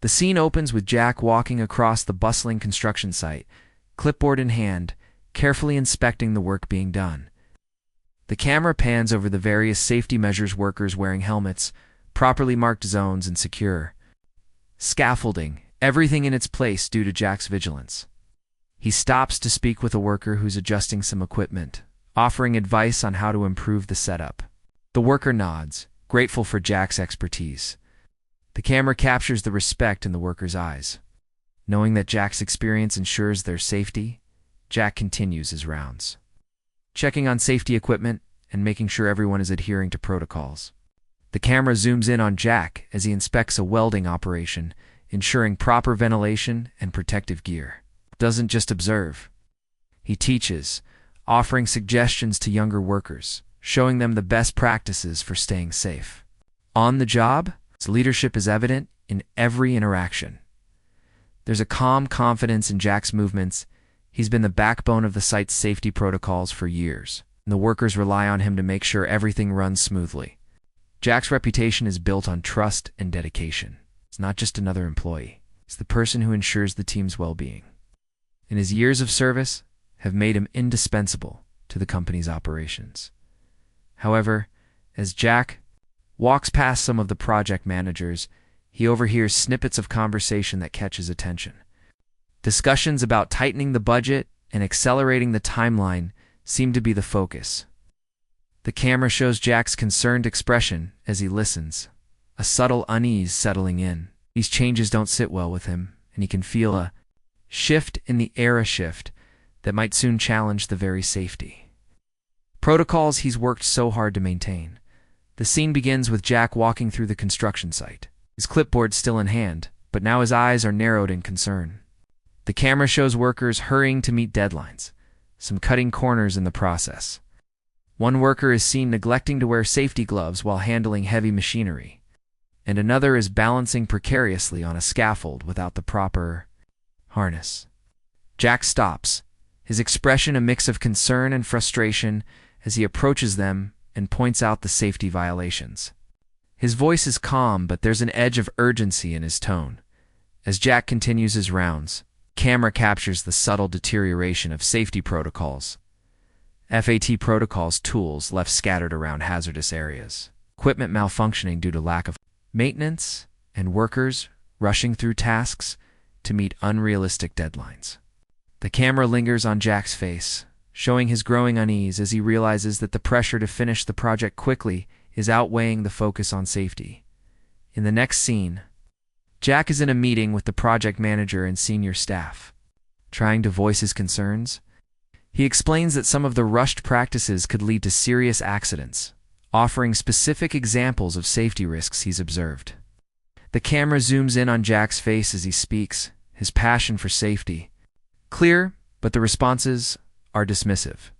The scene opens with Jack walking across the bustling construction site, clipboard in hand, carefully inspecting the work being done. The camera pans over the various safety measures, workers wearing helmets, properly marked zones, and secure scaffolding, everything in its place due to Jack's vigilance. He stops to speak with a worker who's adjusting some equipment, offering advice on how to improve the setup. The worker nods, grateful for Jack's expertise. The camera captures the respect in the worker's eyes. Knowing that Jack's experience ensures their safety, Jack continues his rounds, checking on safety equipment and making sure everyone is adhering to protocols. The camera zooms in on Jack as he inspects a welding operation, ensuring proper ventilation and protective gear. Doesn't just observe. He teaches, offering suggestions to younger workers, showing them the best practices for staying safe. On the job, his leadership is evident in every interaction. There's a calm confidence in Jack's movements. He's been the backbone of the site's safety protocols for years, and the workers rely on him to make sure everything runs smoothly. Jack's reputation is built on trust and dedication. It's not just another employee. It's the person who ensures the team's well-being. And his years of service have made him indispensable to the company's operations. However, as Jack walks past some of the project managers, he overhears snippets of conversation that catch his attention. Discussions about tightening the budget and accelerating the timeline seem to be the focus. The camera shows Jack's concerned expression as he listens, a subtle unease settling in. These changes don't sit well with him, and he can feel a shift in the era shift that might soon challenge the very safety protocols he's worked so hard to maintain. The scene begins with Jack walking through the construction site, his clipboard still in hand, but now his eyes are narrowed in concern. The camera shows workers hurrying to meet deadlines, some cutting corners in the process. One worker is seen neglecting to wear safety gloves while handling heavy machinery, and another is balancing precariously on a scaffold without the proper harness. Jack stops, his expression a mix of concern and frustration as he approaches them and points out the safety violations. His voice is calm, but there's an edge of urgency in his tone. As Jack continues his rounds, camera captures the subtle deterioration of safety protocols. FAT protocols tools left scattered around hazardous areas, equipment malfunctioning due to lack of maintenance, and workers rushing through tasks to meet unrealistic deadlines. The camera lingers on Jack's face, showing his growing unease as he realizes that the pressure to finish the project quickly is outweighing the focus on safety. In the next scene, Jack is in a meeting with the project manager and senior staff. Trying to voice his concerns, he explains that some of the rushed practices could lead to serious accidents, offering specific examples of safety risks he's observed. The camera zooms in on Jack's face as he speaks, his passion for safety clear, but the responses are dismissive.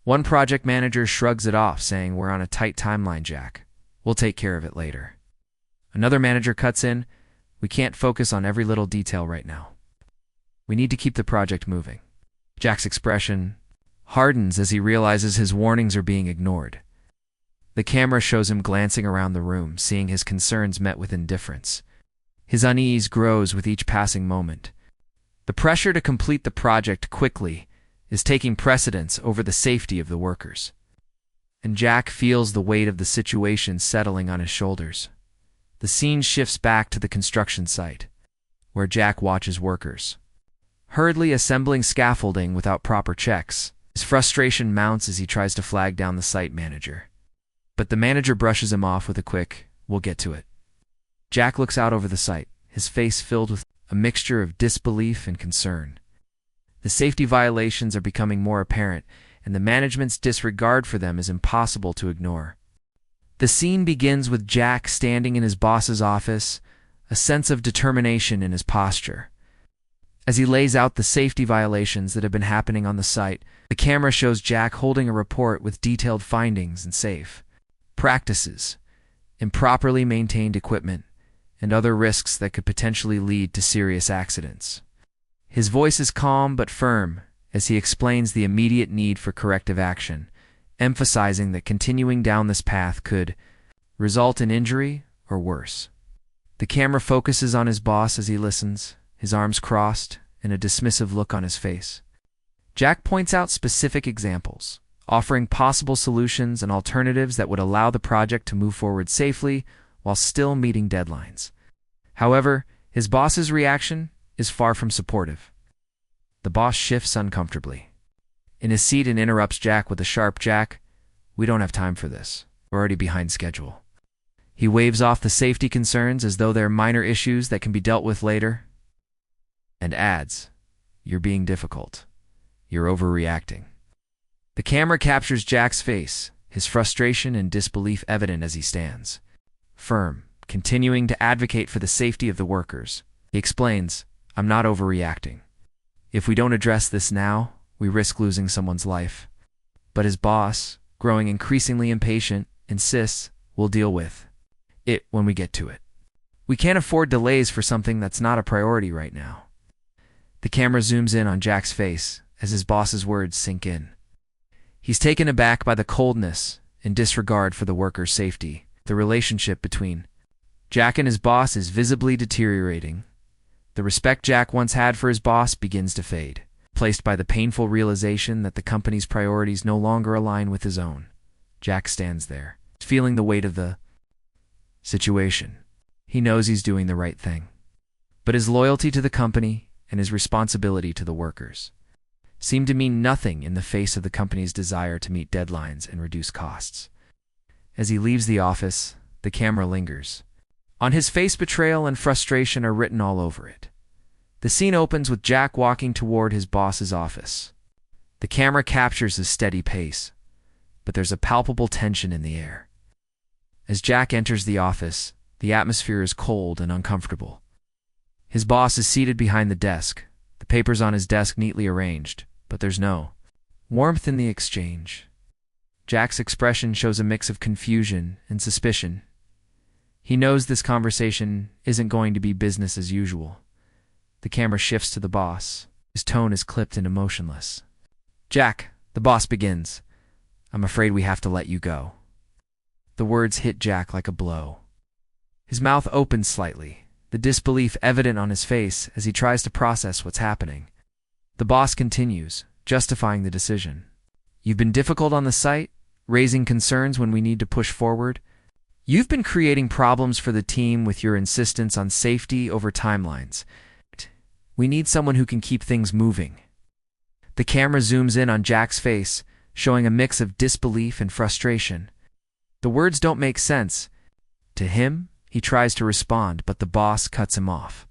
One project manager shrugs it off, saying, "We're on a tight timeline, Jack. We'll take care of it later." Another manager cuts in, "We can't focus on every little detail right now. We need to keep the project moving." Jack's expression hardens as he realizes his warnings are being ignored. The camera shows him glancing around the room, seeing his concerns met with indifference. His unease grows with each passing moment. The pressure to complete the project quickly is taking precedence over the safety of the workers. And Jack feels the weight of the situation settling on his shoulders. The scene shifts back to the construction site, where Jack watches workers hurriedly assembling scaffolding without proper checks. His frustration mounts as he tries to flag down the site manager. But the manager brushes him off with a quick, "We'll get to it." Jack looks out over the site, his face filled with a mixture of disbelief and concern. The safety violations are becoming more apparent, and the management's disregard for them is impossible to ignore. The scene begins with Jack standing in his boss's office, a sense of determination in his posture. As he lays out the safety violations that have been happening on the site, the camera shows Jack holding a report with detailed findings and safe practices, improperly maintained equipment, and other risks that could potentially lead to serious accidents. His voice is calm but firm as he explains the immediate need for corrective action, emphasizing that continuing down this path could result in injury or worse. The camera focuses on his boss as he listens, his arms crossed, and a dismissive look on his face. Jack points out specific examples, offering possible solutions and alternatives that would allow the project to move forward safely while still meeting deadlines. However, his boss's reaction is far from supportive. The boss shifts uncomfortably in his seat and interrupts Jack with a sharp, "Jack, we don't have time for this. We're already behind schedule." He waves off the safety concerns as though they're minor issues that can be dealt with later, and adds, "You're being difficult. You're overreacting." The camera captures Jack's face, his frustration and disbelief evident as he stands, firm, continuing to advocate for the safety of the workers. He explains, "I'm not overreacting. If we don't address this now, we risk losing someone's life." But his boss, growing increasingly impatient, insists, "We'll deal with it when we get to it. We can't afford delays for something that's not a priority right now." The camera zooms in on Jack's face as his boss's words sink in. He's taken aback by the coldness and disregard for the workers' safety. The relationship between Jack and his boss is visibly deteriorating. The respect Jack once had for his boss begins to fade, replaced by the painful realization that the company's priorities no longer align with his own. Jack stands there, feeling the weight of the situation. He knows he's doing the right thing, but his loyalty to the company and his responsibility to the workers seem to mean nothing in the face of the company's desire to meet deadlines and reduce costs. As he leaves the office, the camera lingers. On his face, betrayal and frustration are written all over it. The scene opens with Jack walking toward his boss's office. The camera captures his steady pace, but there's a palpable tension in the air. As Jack enters the office, the atmosphere is cold and uncomfortable. His boss is seated behind the desk, the papers on his desk neatly arranged, but there's no warmth in the exchange. Jack's expression shows a mix of confusion and suspicion. He knows this conversation isn't going to be business as usual. The camera shifts to the boss. His tone is clipped and emotionless. "Jack," the boss begins, "I'm afraid we have to let you go." The words hit Jack like a blow. His mouth opens slightly, the disbelief evident on his face as he tries to process what's happening. The boss continues, justifying the decision. "You've been difficult on the site, raising concerns when we need to push forward. You've been creating problems for the team with your insistence on safety over timelines. We need someone who can keep things moving." The camera zooms in on Jack's face, showing a mix of disbelief and frustration. The words don't make sense. To him, he tries to respond, but the boss cuts him off.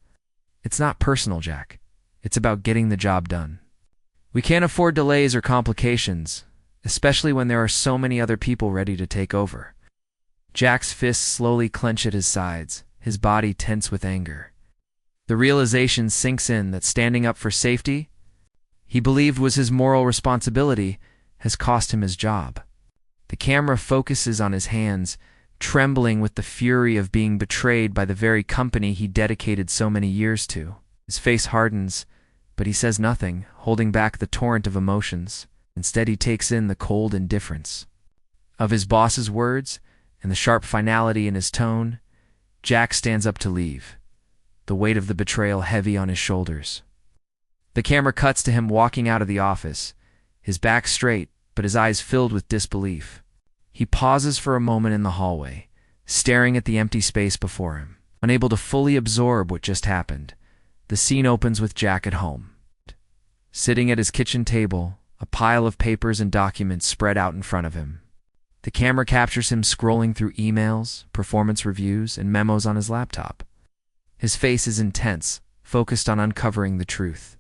"It's not personal, Jack. It's about getting the job done. We can't afford delays or complications, especially when there are so many other people ready to take over." Jack's fists slowly clench at his sides, his body tense with anger. The realization sinks in that standing up for safety, he believed was his moral responsibility, has cost him his job. The camera focuses on his hands, trembling with the fury of being betrayed by the very company he dedicated so many years to. His face hardens, but he says nothing, holding back the torrent of emotions. Instead, he takes in the cold indifference of his boss's words and the sharp finality in his tone. Jack stands up to leave, the weight of the betrayal heavy on his shoulders. The camera cuts to him walking out of the office, his back straight, but his eyes filled with disbelief. He pauses for a moment in the hallway, staring at the empty space before him, unable to fully absorb what just happened. The scene opens with Jack at home, sitting at his kitchen table, a pile of papers and documents spread out in front of him. The camera captures him scrolling through emails, performance reviews, and memos on his laptop. His face is intense, focused on uncovering the truth.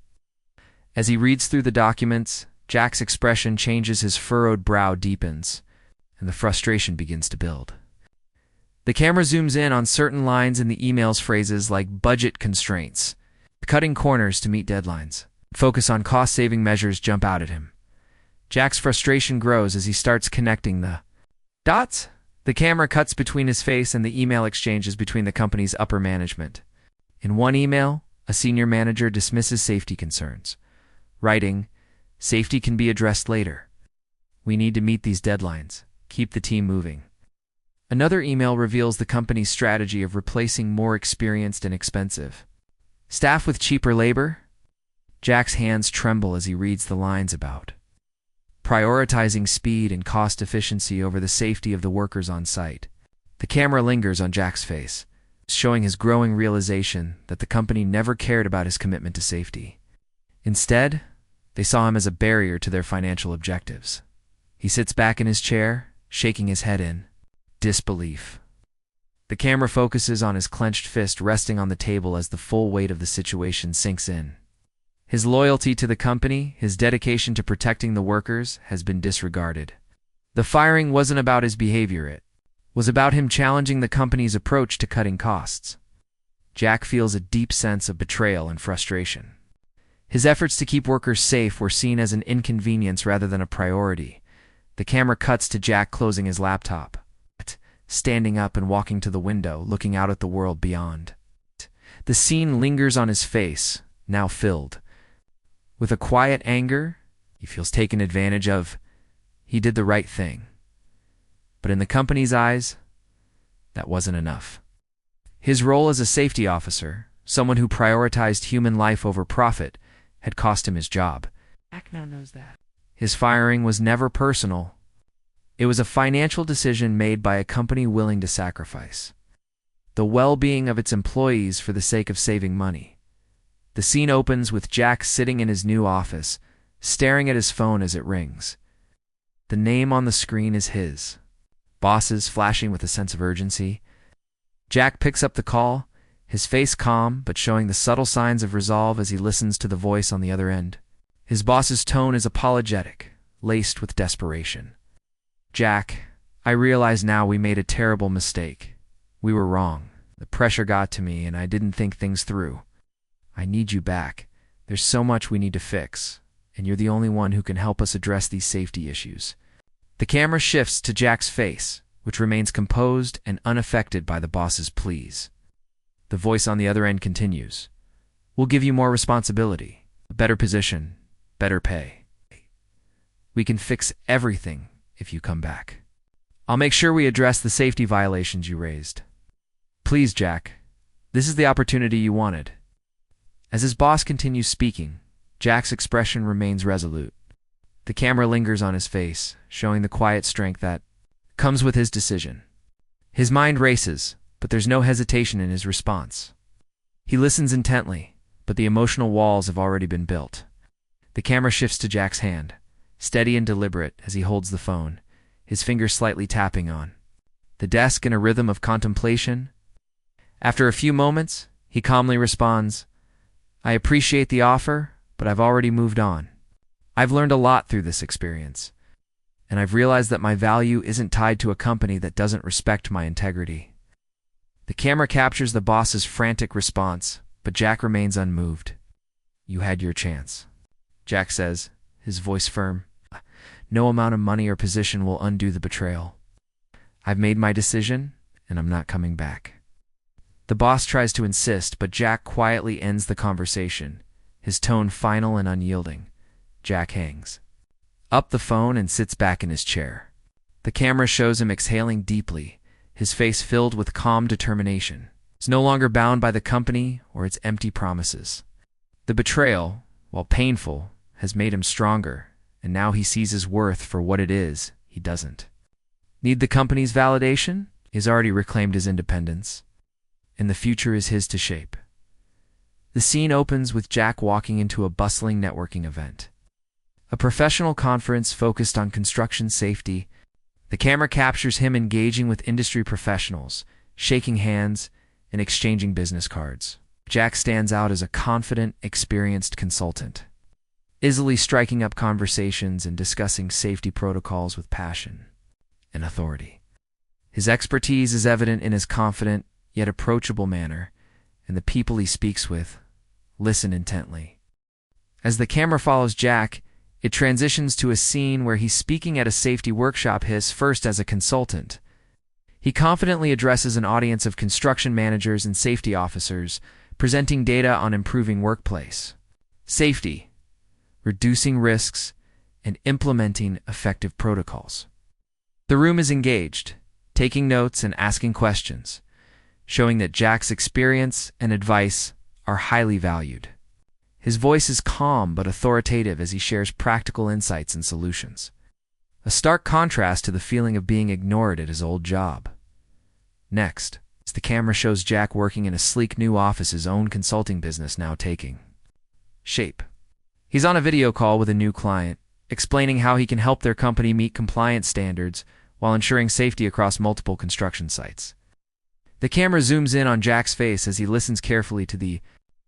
As he reads through the documents, Jack's expression changes, his furrowed brow deepens, and the frustration begins to build. The camera zooms in on certain lines in the email's phrases like budget constraints, cutting corners to meet deadlines. Focus on cost-saving measures jump out at him. Jack's frustration grows as he starts connecting the dots. The camera cuts between his face and the email exchanges between the company's upper management. In one email, a senior manager dismisses safety concerns, writing, "Safety can be addressed later. We need to meet these deadlines. Keep the team moving." Another email reveals the company's strategy of replacing more experienced and expensive staff with cheaper labor. Jack's hands tremble as he reads the lines about prioritizing speed and cost efficiency over the safety of the workers on site. The camera lingers on Jack's face, showing his growing realization that the company never cared about his commitment to safety. Instead, they saw him as a barrier to their financial objectives. He sits back in his chair, shaking his head in disbelief. The camera focuses on his clenched fist resting on the table as the full weight of the situation sinks in. His loyalty to the company, his dedication to protecting the workers, has been disregarded. The firing wasn't about his behavior, it was about him challenging the company's approach to cutting costs. Jack feels a deep sense of betrayal and frustration. His efforts to keep workers safe were seen as an inconvenience rather than a priority. The camera cuts to Jack closing his laptop, standing up and walking to the window, looking out at the world beyond. The scene lingers on his face, now filled with a quiet anger. He feels taken advantage of. He did the right thing. But in the company's eyes, that wasn't enough. His role as a safety officer, someone who prioritized human life over profit, had cost him his job. Jack now knows that. His firing was never personal. It was a financial decision made by a company willing to sacrifice the well-being of its employees for the sake of saving money. The scene opens with Jack sitting in his new office, staring at his phone as it rings. The name on the screen is his boss's, flashing with a sense of urgency. Jack picks up the call, his face calm but showing the subtle signs of resolve as he listens to the voice on the other end. His boss's tone is apologetic, laced with desperation. "Jack, I realize now we made a terrible mistake. We were wrong. The pressure got to me and I didn't think things through. I need you back. There's so much we need to fix, and you're the only one who can help us address these safety issues." The camera shifts to Jack's face, which remains composed and unaffected by the boss's pleas. The voice on the other end continues. "We'll give you more responsibility, a better position, better pay. We can fix everything if you come back. I'll make sure we address the safety violations you raised. Please, Jack, this is the opportunity you wanted." As his boss continues speaking, Jack's expression remains resolute. The camera lingers on his face, showing the quiet strength that comes with his decision. His mind races, but there's no hesitation in his response. He listens intently, but the emotional walls have already been built. The camera shifts to Jack's hand, steady and deliberate as he holds the phone, his fingers slightly tapping on the desk in a rhythm of contemplation. After a few moments, he calmly responds, "I appreciate the offer, but I've already moved on. I've learned a lot through this experience, and I've realized that my value isn't tied to a company that doesn't respect my integrity." The camera captures the boss's frantic response, but Jack remains unmoved. "You had your chance," Jack says, his voice firm. "No amount of money or position will undo the betrayal. I've made my decision, and I'm not coming back." The boss tries to insist, but Jack quietly ends the conversation, his tone final and unyielding. Jack hangs up the phone and sits back in his chair. The camera shows him exhaling deeply, his face filled with calm determination. He's no longer bound by the company or its empty promises. The betrayal, while painful, has made him stronger, and now he sees his worth for what it is. He doesn't need the company's validation. He's already reclaimed his independence, and the future is his to shape. The scene opens with Jack walking into a bustling networking event, a professional conference focused on construction safety. The camera captures him engaging with industry professionals, shaking hands, and exchanging business cards. Jack stands out as a confident, experienced consultant, easily striking up conversations and discussing safety protocols with passion and authority. His expertise is evident in his confident, yet approachable manner, and the people he speaks with listen intently. As the camera follows Jack, it transitions to a scene where he's speaking at a safety workshop, his first as a consultant. He confidently addresses an audience of construction managers and safety officers, presenting data on improving workplace safety, reducing risks, and implementing effective protocols. The room is engaged, taking notes and asking questions, showing that Jack's experience and advice are highly valued. His voice is calm but authoritative as he shares practical insights and solutions. A stark contrast to the feeling of being ignored at his old job. Next, the camera shows Jack working in a sleek new office, his own consulting business now taking shape. He's on a video call with a new client, explaining how he can help their company meet compliance standards while ensuring safety across multiple construction sites. The camera zooms in on Jack's face as he listens carefully to the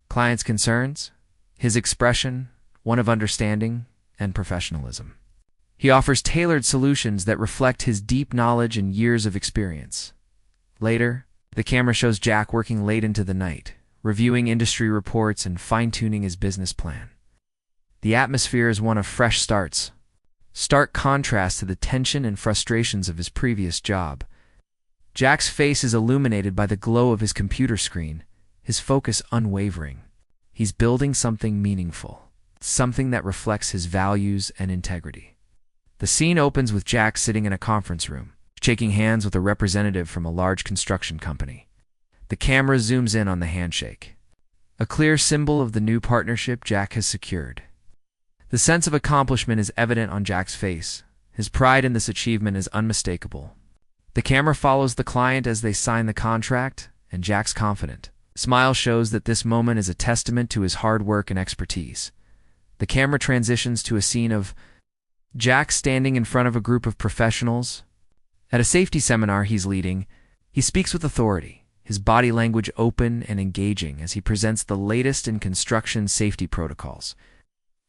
client's concerns, his expression, one of understanding and professionalism. He offers tailored solutions that reflect his deep knowledge and years of experience. Later, the camera shows Jack working late into the night, reviewing industry reports and fine-tuning his business plan. The atmosphere is one of fresh starts, stark contrast to the tension and frustrations of his previous job. Jack's face is illuminated by the glow of his computer screen, his focus unwavering. He's building something meaningful, something that reflects his values and integrity. The scene opens with Jack sitting in a conference room, shaking hands with a representative from a large construction company. The camera zooms in on the handshake, a clear symbol of the new partnership Jack has secured. The sense of accomplishment is evident on Jack's face. His pride in this achievement is unmistakable. The camera follows the client as they sign the contract, and Jack's confident. The smile shows that this moment is a testament to his hard work and expertise. The camera transitions to a scene of Jack standing in front of a group of professionals. At a safety seminar he's leading, he speaks with authority, his body language open and engaging as he presents the latest in construction safety protocols.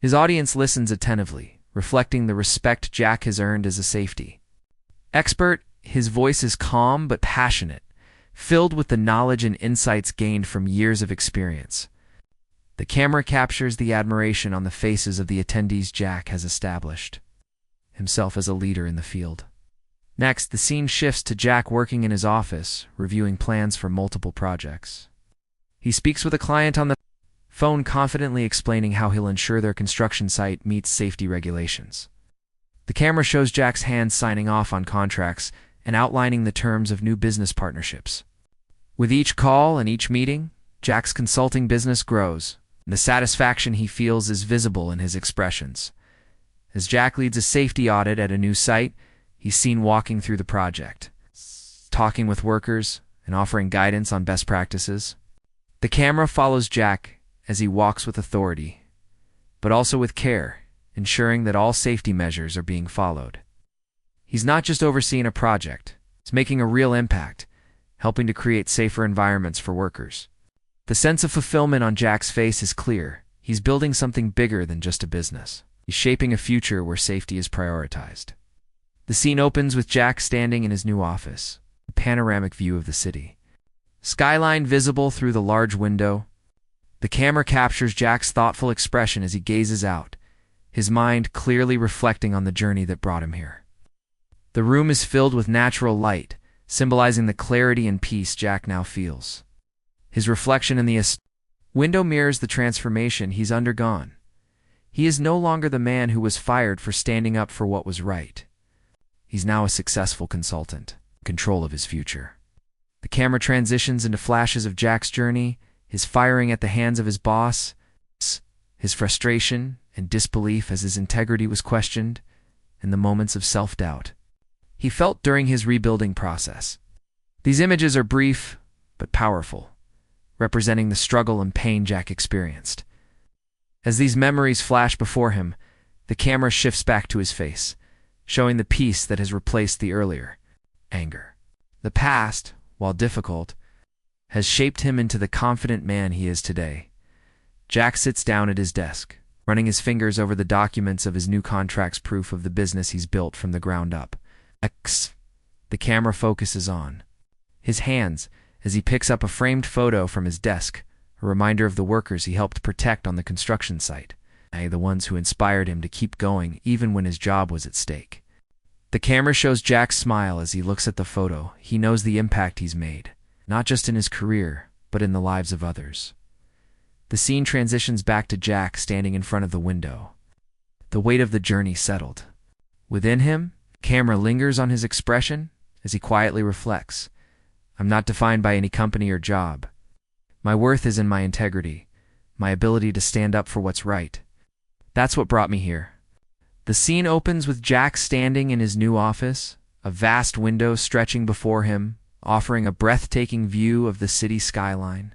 His audience listens attentively, reflecting the respect Jack has earned as a safety expert. His voice is calm but passionate, filled with the knowledge and insights gained from years of experience. The camera captures the admiration on the faces of the attendees. Jack has established himself as a leader in the field. Next, the scene shifts to Jack working in his office, reviewing plans for multiple projects. He speaks with a client on the phone, confidently explaining how he'll ensure their construction site meets safety regulations. The camera shows Jack's hands signing off on contracts and outlining the terms of new business partnerships. With each call and each meeting, Jack's consulting business grows, and the satisfaction he feels is visible in his expressions. As Jack leads a safety audit at a new site, he's seen walking through the project, talking with workers and offering guidance on best practices. The camera follows Jack as he walks with authority, but also with care, ensuring that all safety measures are being followed. He's not just overseeing a project, he's making a real impact, helping to create safer environments for workers. The sense of fulfillment on Jack's face is clear. He's building something bigger than just a business. He's shaping a future where safety is prioritized. The scene opens with Jack standing in his new office, a panoramic view of the city. Skyline visible through the large window. The camera captures Jack's thoughtful expression as he gazes out, his mind clearly reflecting on the journey that brought him here. The room is filled with natural light, symbolizing the clarity and peace Jack now feels. His reflection in the window mirrors the transformation he's undergone. He is no longer the man who was fired for standing up for what was right. He's now a successful consultant, in control of his future. The camera transitions into flashes of Jack's journey, his firing at the hands of his boss, his frustration and disbelief as his integrity was questioned, and the moments of self-doubt he felt during his rebuilding process. These images are brief but powerful, representing the struggle and pain Jack experienced. As these memories flash before him, the camera shifts back to his face, showing the peace that has replaced the earlier anger. The past, while difficult, has shaped him into the confident man he is today. Jack sits down at his desk, running his fingers over the documents of his new contract's proof of the business he's built from the ground up. The camera focuses on his hands as he picks up a framed photo from his desk, a reminder of the workers he helped protect on the construction site, the ones who inspired him to keep going even when his job was at stake. The camera shows Jack's smile as he looks at the photo. He knows the impact he's made, not just in his career, but in the lives of others. The scene transitions back to Jack standing in front of the window, the weight of the journey settled. Within him, the camera lingers on his expression as he quietly reflects. I'm not defined by any company or job. My worth is in my integrity, my ability to stand up for what's right. That's what brought me here. The scene opens with Jack standing in his new office, a vast window stretching before him, offering a breathtaking view of the city skyline.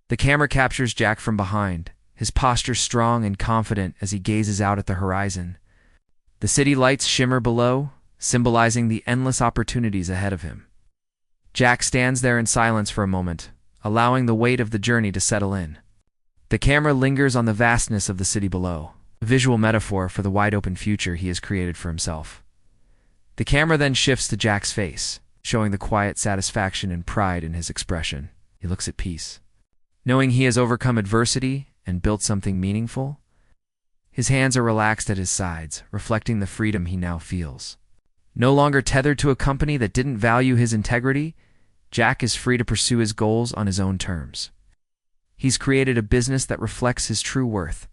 The camera captures Jack from behind, his posture strong and confident as he gazes out at the horizon. The city lights shimmer below, symbolizing the endless opportunities ahead of him. Jack stands there in silence for a moment, allowing the weight of the journey to settle in. The camera lingers on the vastness of the city below, a visual metaphor for the wide-open future he has created for himself. The camera then shifts to Jack's face, showing the quiet satisfaction and pride in his expression. He looks at peace. Knowing he has overcome adversity and built something meaningful, his hands are relaxed at his sides, reflecting the freedom he now feels. No longer tethered to a company that didn't value his integrity, Jack is free to pursue his goals on his own terms. He's created a business that reflects his true worth,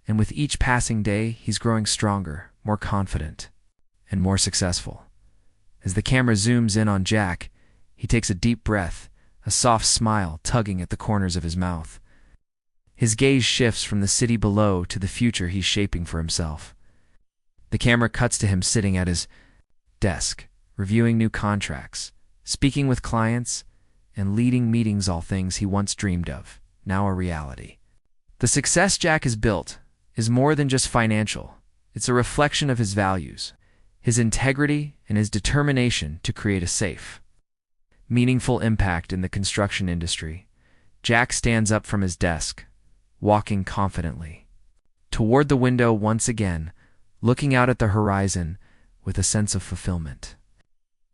and with each passing day, he's growing stronger, more confident, and more successful. As the camera zooms in on Jack, he takes a deep breath, a soft smile tugging at the corners of his mouth. His gaze shifts from the city below to the future he's shaping for himself. The camera cuts to him sitting at his desk, reviewing new contracts, speaking with clients, and leading meetings, all things he once dreamed of, now a reality. The success Jack has built is more than just financial. It's a reflection of his values, his integrity, and his determination to create a safe, meaningful impact in the construction industry. Jack stands up from his desk, walking confidently toward the window once again, looking out at the horizon with a sense of fulfillment.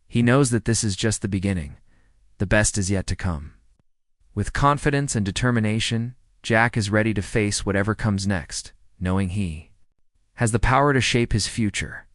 He knows that this is just the beginning. The best is yet to come. With confidence and determination, Jack is ready to face whatever comes next, knowing he has the power to shape his future